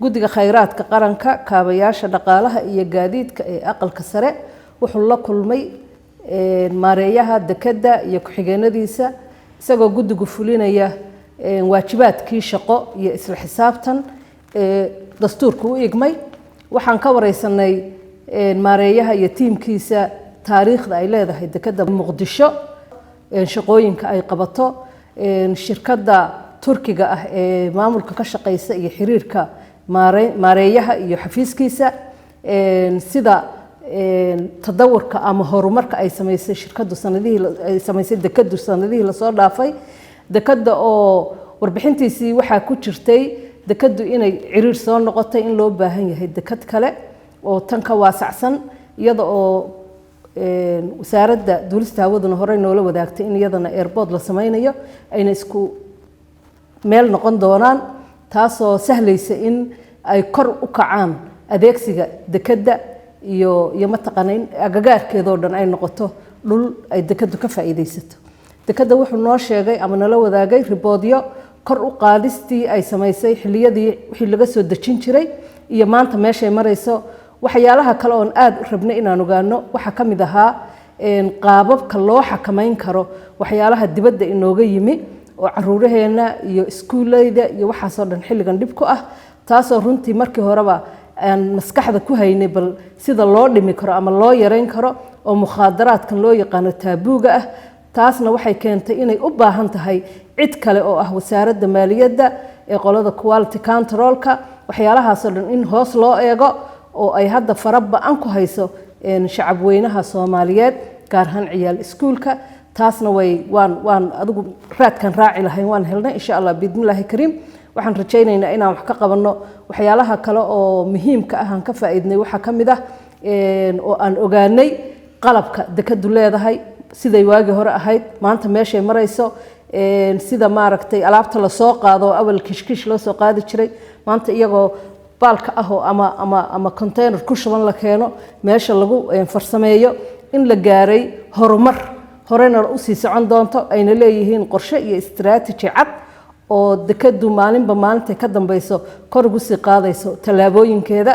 guddiga khayraadka qaranka kaabayaasha dhaqaalaha iyo gaadiidka ee aqalka sare wuxuu la kulmay maareeyaha dekedda iyo ku-xigeenadiisa isagoo guddigu fulinaya waajibaadkii shaqo iyo isla xisaabtan dastuurka u igmay. waxaan ka wareysanay maareeyaha iyo tiimkiisa taariikhda ay leedahay dekedda Muqdisho, shaqooyinka ay qabato, shirkadda Turkiga ah ee maamulka ka shaqeysa iyo xiriirka maareeyaha iyo xafiiskiisa, sida tadawurka ama horumarka ay sameysay shirkaddu dekeddu sanadihii la soo dhaafay. dekedda oo warbixintiisii waxaa ku jirtay dekeddu inay ciriir soo noqotay, in loo baahan yahay deked kale oo tan ka waasacsan, iyada oo wasaaradda duulista hawaduna horey noola wadaagtay in iyadana airport la sameynayo ayna isku meel noqon doonaan, taasoo sahlaysa in ay kor u kacaan adeegsiga dekedda iyo mataqaana in agagaarkeedoo dhan ay noqoto dhul ay dekeddu ka faa'iideysato. dekedda wuxuu noo sheegay ama nala wadaagay riboodyo kor u qaadistii ay samaysay xilliyadii wixii laga soo dejin jiray iyo maanta meeshay marayso. waxyaalaha kale oon aad u rabnay inaan ogaano waxaa ka mid ahaa qaababka loo xakameyn karo waxyaalaha dibadda inooga yimi oo caruuraheena iyo iskuulayda iyo waxaasoo dhan xilligan dhib ku ah, taasoo runtii markii horeba aan maskaxda ku haynay bal sida loo dhimi karo ama loo yareyn karo oo mukhaadaraadkan loo yaqaano taabuuga ah. taasna waxay keentay inay u baahan tahay cid kale oo ah wasaaradda maaliyadda ee qolada quality controlka, waxyaalahaasoo dhan in hoos loo eego oo ay hadda faraba'an ku hayso shacab weynaha Soomaaliyeed gaar ahaan ciyaal iskuulka. taasna waan adigu raadkan raaci lahayn waan helnay insha Allah bidnillaahi kariim. waxaan rajaynaynaa inaan wax ka qabanno waxyaalaha kale oo muhiimka ah aan ka faa'iidnay. waxaa ka mid ah oo aan ogaanay qalabka dekeddu leedahay siday waagi hore ahayd maanta meeshay marayso, sida maaragtay alaabta la soo qaado awal kishkish loo soo qaadi jiray maanta iyagoo baalka ah oo ama container ku shuban la keeno meesha lagu farsameeyo, in la gaaray horumar horena u sii socon doonto, ayna leeyihiin qorshe iyo istiraatiiji cad oo dekeddu maalinba maalinta ka dambayso kor ugu sii qaadayso tallaabooyinkeeda.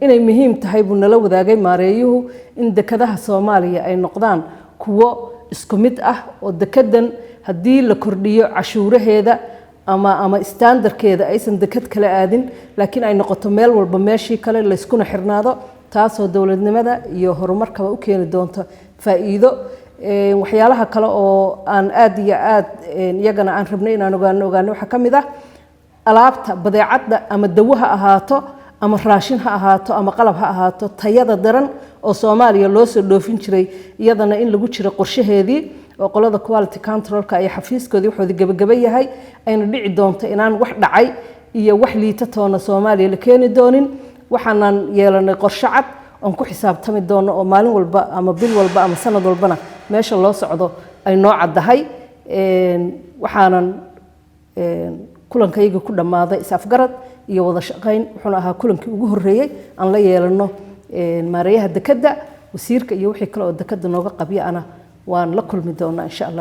inay muhiim tahay buu nala wadaagay maareeyuhu in dekedaha Soomaaliya ay noqdaan kuwo isku mid ah oo dekeddan haddii la kordhiyo cashuuraheeda ama standardkeeda aysan deked kala aadin, laakiin ay noqoto meel walba meeshii kale la iskuna xirnaado, taasoo dowladnimada iyo horumarkaba u keeni doonto faa'iido. waxyaalaha kale oo aan aad iyo aad iyagana aan rabnay inaan ogaano waxaa ka mid ah alaabta badeecadda ama dawo ha ahaato ama raashin ha ahaato ama qalab ha ahaato tayada daran oo Soomaaliya loo soo dhoofin jiray, iyadana in lagu jiro qorshaheedii oo qolada quality controlka ay xafiiskoodii wuxuu gabagaba yahay ayna dhici doonto inaan wax dhacay iyo wax liitatoona Soomaaliya la keeni doonin. waxaanan yeelanay qorshe cad oon ku xisaabtami doono oo maalin walba ama bil walba ama sanad walbana meesha loo socdo ay noo caddahay. waxaanan kulankayga ku dhammaaday is-afgarad iyo wada shaqayn. wuxuuna ahaa kulankii ugu horreeyay aan la yeelano maareeyaha dekedda, wasiirka iyo wixii kale oo dekedda nooga qabya ana waan la kulmi doonaa insha Allah.